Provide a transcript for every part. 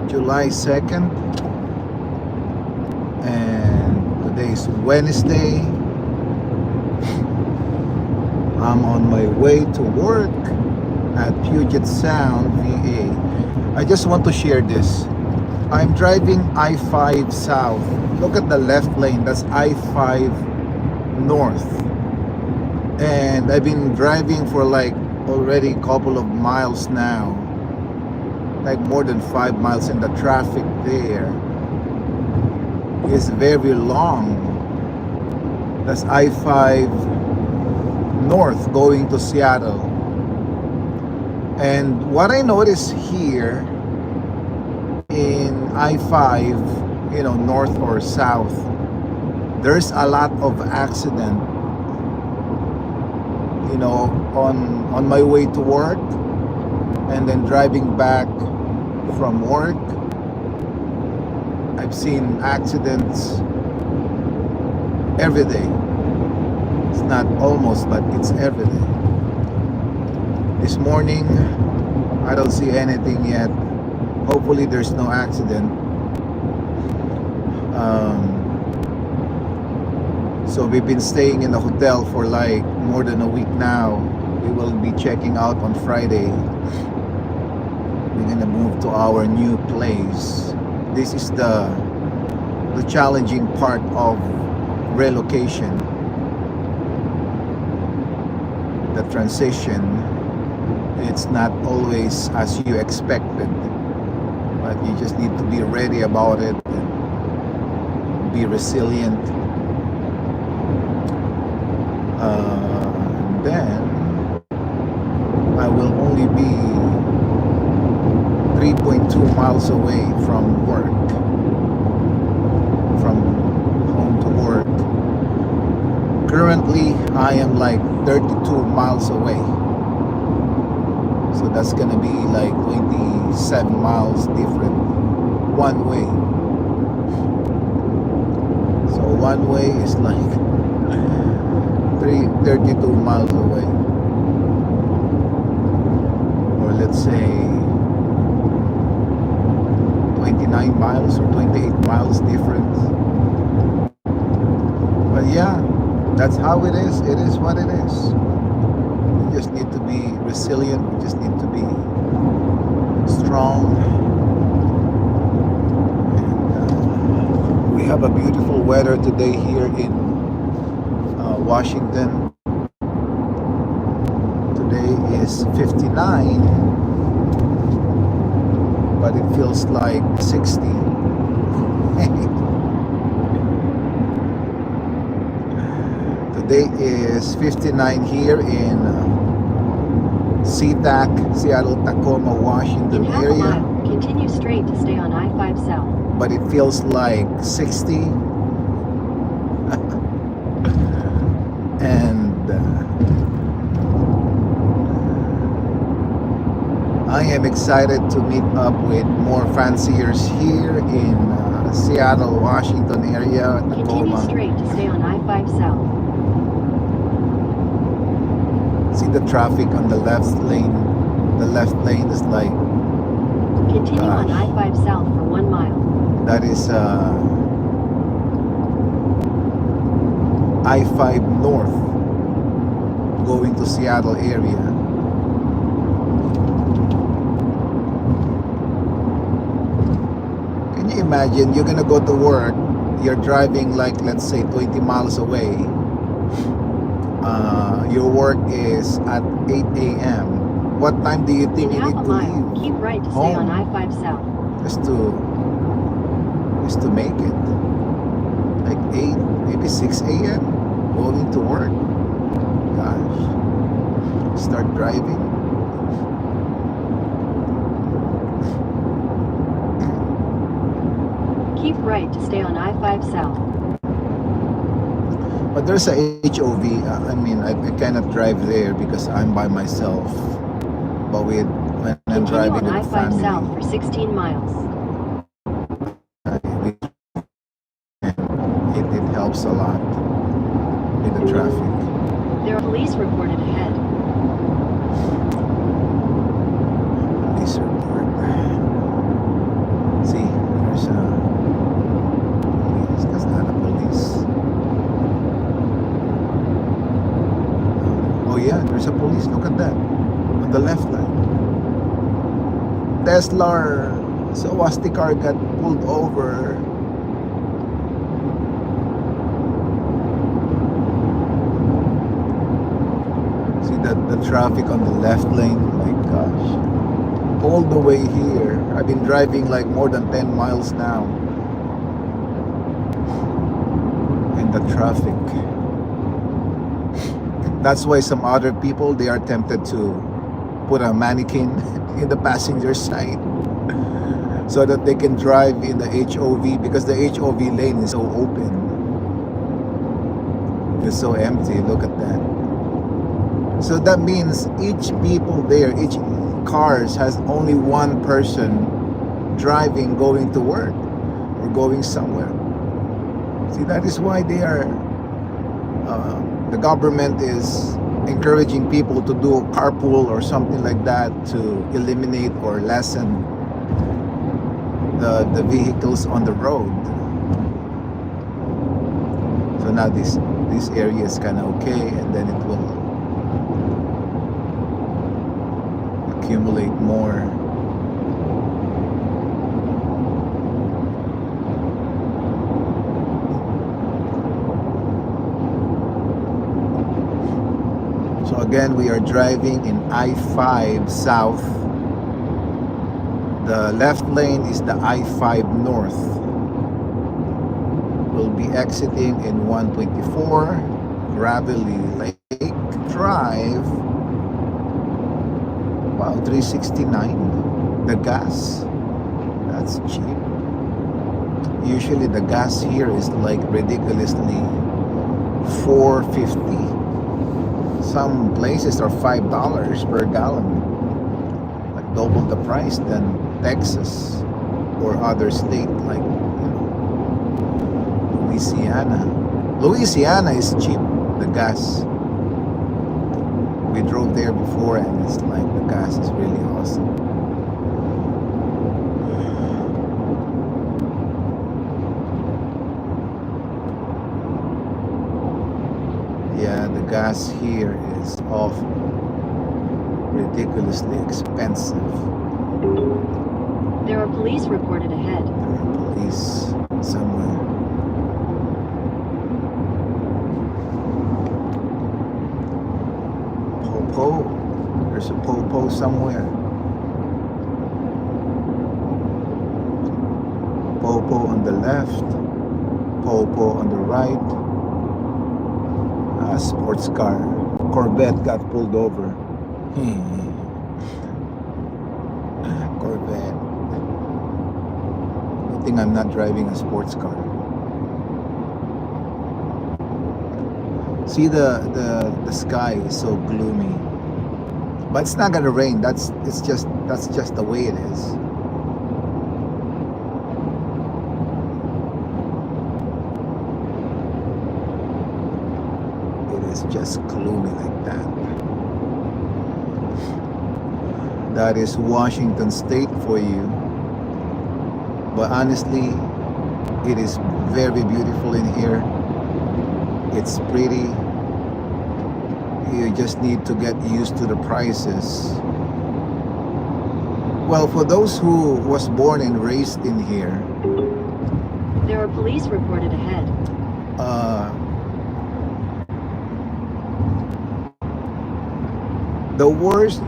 July 2nd, and today is Wednesday. I'm on my way to work at Puget Sound, VA. I just want to share this. I'm driving I-5 south. Look at the left lane, that's I-5 north. And I've been driving for like already a couple of miles now. Like more than 5 miles, and the traffic there is very long. That's I-5 north going to Seattle. And what I notice here in I-5, north or south, there's a lot of accident, on my way to work, and then driving back from work. I've seen accidents every day. It's not almost, but it's every day. This morning, I don't see anything yet. Hopefully there's no accident. So we've been staying in the hotel for like more than a week now. We will be checking out on Friday. We're gonna move to our new place. This is the challenging part of relocation. The transition, it's not always as you expected, but you just need to be ready about it, be resilient. Then I will only be 3.2 miles away from work, from home to work. Currently, I am like 32 miles away. So that's gonna be like 27 miles different one way. So one way is like 32 miles away. Or let's say 29 miles or 28 miles difference. But yeah, that's how it is. It is what it is. We just need to be resilient. We just need to be strong. And we have a beautiful weather today here in Washington. Today is 59, but it feels like 60. Today is 59 here in SeaTac, Seattle-Tacoma, Washington in half area. A mile, continue straight to stay on I-5 South. But it feels like 60. And I am excited to meet up with more fanciers here in Seattle, Washington area. Continue straight to stay on I-5 South. See the traffic on the left lane. The left lane is like, continue on I-5 South for 1 mile. that is I-5 North going to Seattle area. Can you imagine, you're gonna go to work, you're driving like, let's say 20 miles away. Your work is at 8 a.m. What time do you think you in half need a to mile, leave keep right to home stay on I-5 South. just to make it? Like 8, maybe 6 a.m. going to work. Gosh, start driving. Keep right to stay on I-5 South. But there's a HOV. I mean, I cannot drive there because I'm by myself. But when I'm Continue driving on with I-5 family, South for 16 miles. it helps a lot with the traffic. There are police reported ahead. Police report. Tesla swastika car got pulled over. See the traffic on the left lane, my gosh. All the way here. I've been driving like more than 10 miles now. And the traffic. That's why some other people, they are tempted to put a mannequin in the passenger side so that they can drive in the HOV, because the HOV lane is so open. It's so empty. Look at that. So that means each people there, each cars has only one person driving, going to work or going somewhere. See, that is why they are the government is encouraging people to do carpool or something like that to eliminate or lessen the vehicles on the road. So now this area is kind of okay, and then it will accumulate more. So again, we are driving in I-5 south. The left lane is the I-5 north. We'll be exiting in 124 Gravelly Lake Drive. Wow, 369. The gas, that's cheap. Usually the gas here is like ridiculously $4.50. Some places are $5 per gallon, like double the price than Texas or other state like Louisiana. Louisiana is cheap, the gas. We drove there before, and it's like the gas is really awesome. Yeah, the gas here is awful, ridiculously expensive. There are police reported ahead. There are police somewhere. Popo, there's a popo somewhere. Popo on the left, popo on the right. Sports car, Corvette got pulled over. Corvette. I think I'm not driving a sports car. See the sky is so gloomy, but it's not gonna rain. That's just the way it is. It's just gloomy like that. That is Washington State for you. But honestly, it is very beautiful in here. It's pretty. You just need to get used to the prices. Well, for those who was born and raised in here, there are police reported ahead. The worst,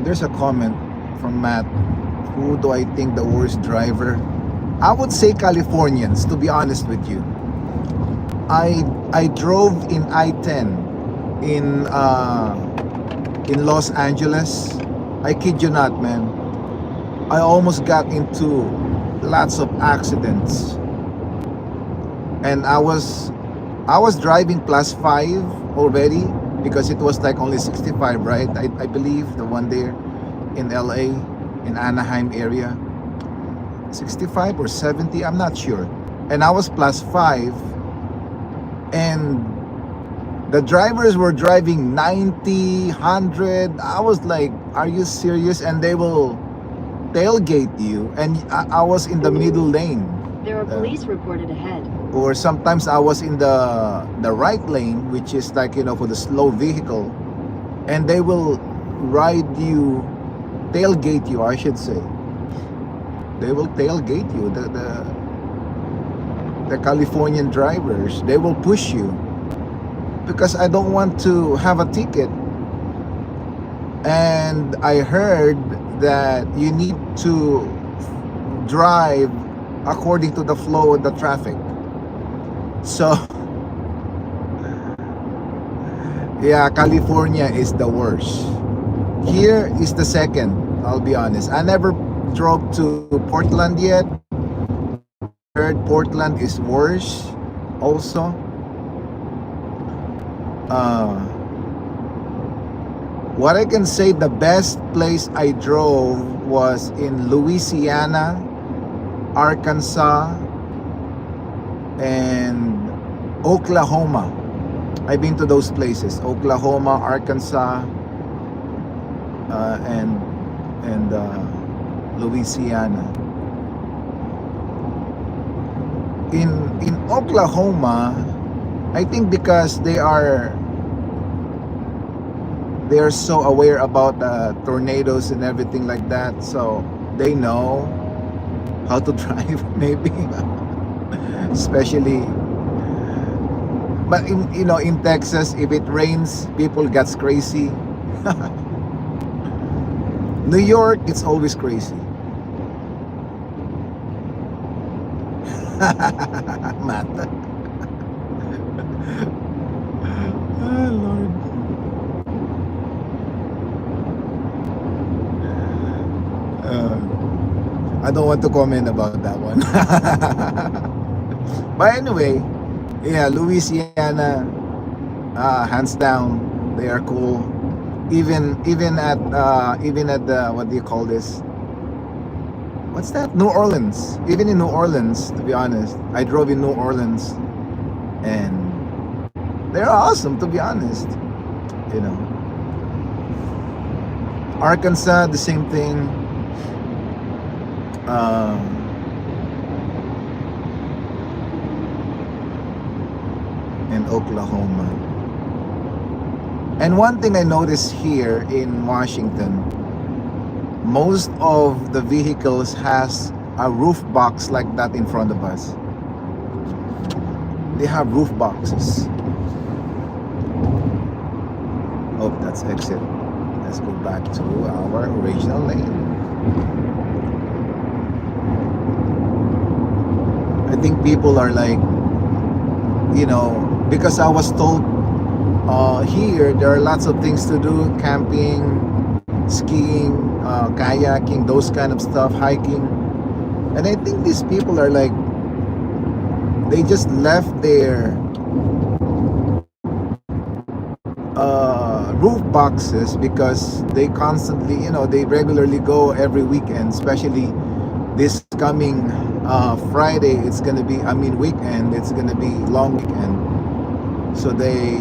there's a comment from Matt. Who do I think the worst driver? I would say Californians, to be honest with you. I drove in I-10 in Los Angeles. I kid you not, man. I almost got into lots of accidents. And I was driving +5 already, because it was like only 65, right? I believe the one there in LA, in Anaheim area, 65 or 70, I'm not sure. And I was +5, and the drivers were driving 90, 100. I was like, are you serious? And they will tailgate you, and I was in the middle lane. There are police reported ahead. Or sometimes I was in the right lane, which is like, for the slow vehicle, and they will ride you, tailgate you, I should say. They will tailgate you. The Californian drivers, they will push you because I don't want to have a ticket. And I heard that you need to drive according to the flow of the traffic. So, yeah, California is the worst. Here is the second, I'll be honest. I never drove to Portland yet. Heard Portland is worse also. Uh, what I can say, the best place I drove was in Louisiana, Arkansas, and Oklahoma. I've been to those places: Oklahoma, Arkansas, and Louisiana. In Oklahoma, I think because they are so aware about tornadoes and everything like that, so they know how to drive maybe, especially. But in Texas, if it rains, people gets crazy. New York, it's always crazy. Matt. Oh, Lord. I don't want to comment about that one. But anyway, yeah, Louisiana, hands down, they are cool. Even at the, what do you call this? What's that? New Orleans. Even in New Orleans, to be honest, I drove in New Orleans, and they're awesome. To be honest, you know. Arkansas, the same thing. And Oklahoma. And one thing I noticed here in Washington, most of the vehicles has a roof box like that in front of us. They have roof boxes. Oh, that's exit. Let's go back to our original lane. I think people are like, because I was told here there are lots of things to do: camping, skiing, kayaking, those kind of stuff, hiking. And I think these people are like, they just left their roof boxes because they constantly, they regularly go every weekend, especially this coming Friday. It's gonna be, weekend. It's gonna be long weekend, so they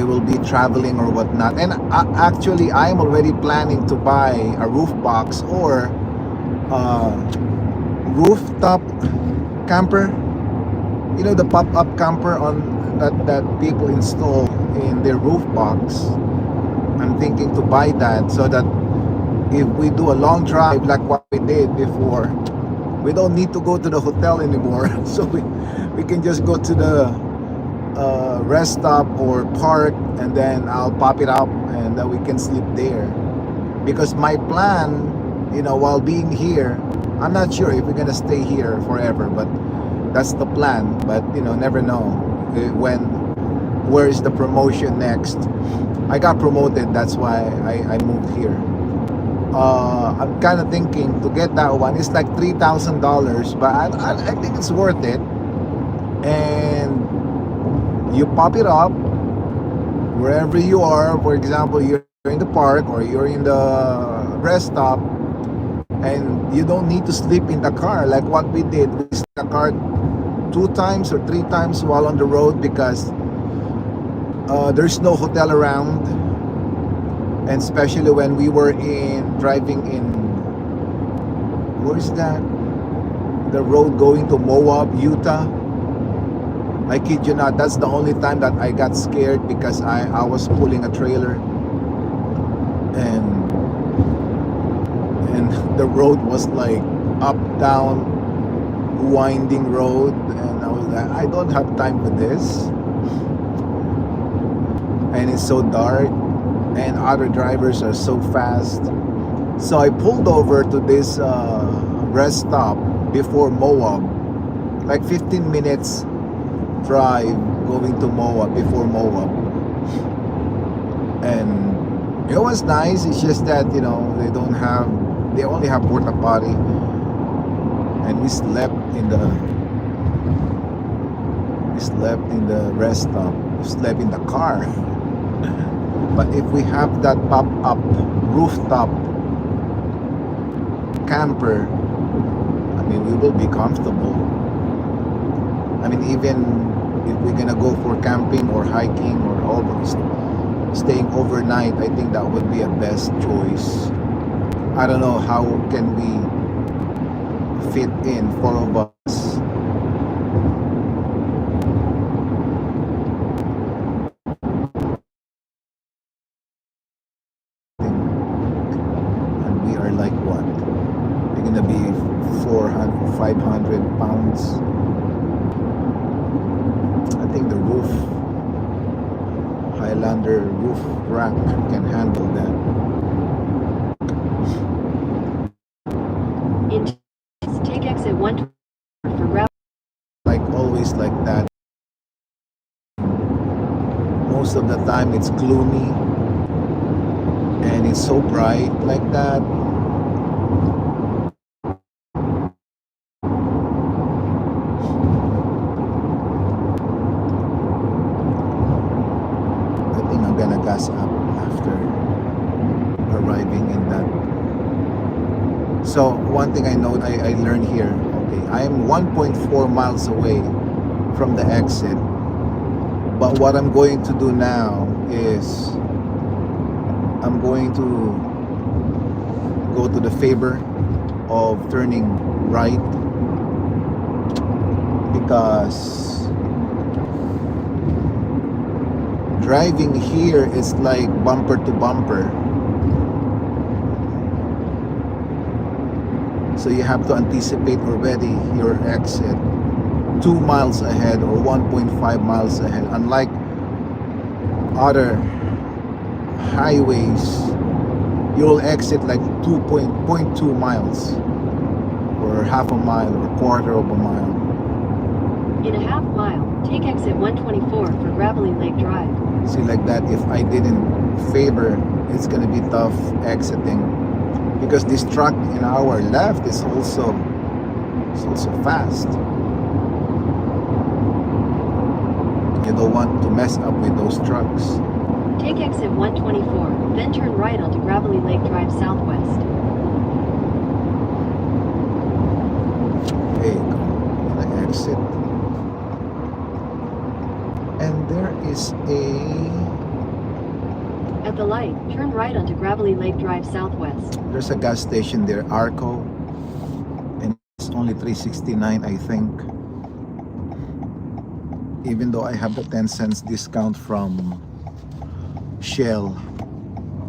will be traveling or whatnot. And actually, I'm already planning to buy a roof box or rooftop camper. The pop-up camper on that people install in their roof box. I'm thinking to buy that so that if we do a long drive like what we did before, we don't need to go to the hotel anymore. So we can just go to the rest stop or park, and then I'll pop it up, and then we can sleep there. Because my plan, while being here, I'm not sure if we're gonna stay here forever, but that's the plan. But never know where is the promotion next. I got promoted, that's why I moved here. I'm kind of thinking to get that one. It's like $3,000, but I think it's worth it. And you pop it up wherever you are. For example, you're in the park or you're in the rest stop, and you don't need to sleep in the car like what we did. We slept in the car 2 times or 3 times while on the road because there's no hotel around. And especially when we were driving in, where's that? The road going to Moab, Utah. I kid you not, that's the only time that I got scared because I was pulling a trailer. And The road was like up, down, winding road, and I was like, I don't have time for this. And it's so dark, and other drivers are so fast. So I pulled over to this rest stop before Moab, like 15 minutes drive going to Moab before Moab. And it was nice. It's just that, you know, they only have porta potty, and we slept in the rest stop. We slept in the car. But if we have that pop-up rooftop camper, I mean, we will be comfortable. I mean, even if we're gonna go for camping or hiking or staying overnight, I think that would be a best choice. I don't know how can we fit in 4 of us. And we are like what? We're gonna be 400, 500 pounds. I think the Highlander roof rack can handle that. Take exit 1 for route. Like always like that. Most of the time it's gloomy and it's so bright like that. I think I'm gonna gas up after arriving in that. So one thing I learned here, okay, I am 1.4 miles away from the exit. But what I'm going to do now is I'm going to go to the favor of turning right, because driving here is like bumper to bumper. So you have to anticipate already your exit 2 miles ahead or 1.5 miles ahead. Unlike other highways, you'll exit like 2.2 miles or half a mile or quarter of a mile. In a half mile, take exit 124 for Gravelly Lake Drive. See, like that, if I didn't favor, it's gonna be tough exiting, because this truck in our left is also fast. You don't want to mess up with those trucks. Take exit 124, then turn right onto Gravelly Lake Drive Southwest. Okay, go to the exit. And there is At the light, turn right onto Gravelly Lake Drive Southwest. there's a gas station there, Arco, and it's only $3.69, I think. Even though I have the 10 cents discount from Shell.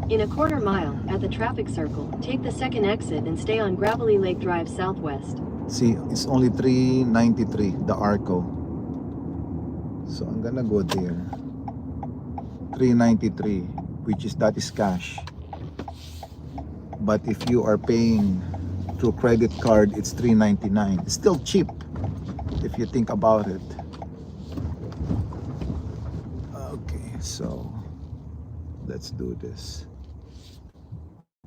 In a quarter mile, at the traffic circle, take the second exit and stay on Gravelly Lake Drive Southwest. See, it's only $3.93, the Arco. So I'm gonna go there. $3.93, that is cash. But if you are paying through credit card, it's $3.99. It's still cheap if you think about it. Okay, so let's do this.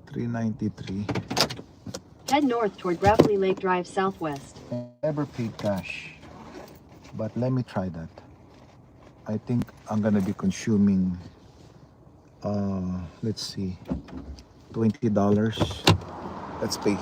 $3.93. Head north toward Gravelly Lake Drive Southwest. I never paid cash, but let me try that. I think I'm gonna be consuming let's see, $20. Let's pay.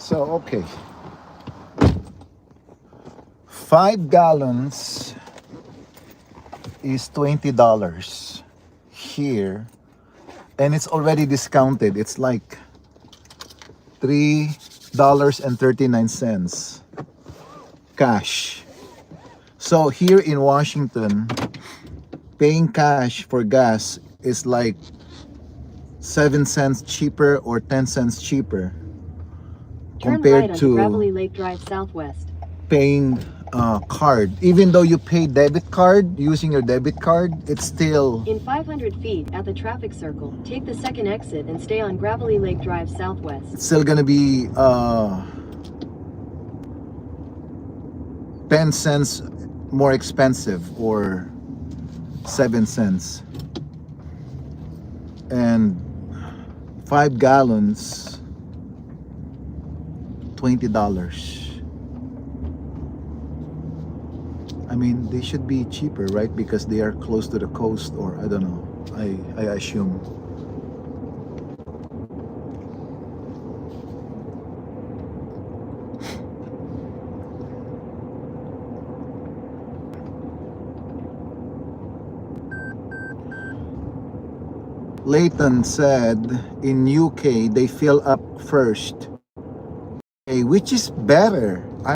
So, okay. 5 gallons is $20 here, and it's already discounted. It's like $3.39 cash. So here in Washington, paying cash for gas is like 7 cents cheaper or 10 cents cheaper Turn right compared onto to Gravelly Lake Drive Southwest. paying card. Even though you pay debit card, using your debit card, it's still In 500 feet at the traffic circle, take the second exit and stay on Gravelly Lake Drive Southwest. it's still gonna be 10 cents more expensive, or 7 cents. And 5 gallons, $20. I mean, they should be cheaper, right? Because they are close to the coast, or I don't know. I assume. Leighton said in UK they fill up first. Okay, which is better?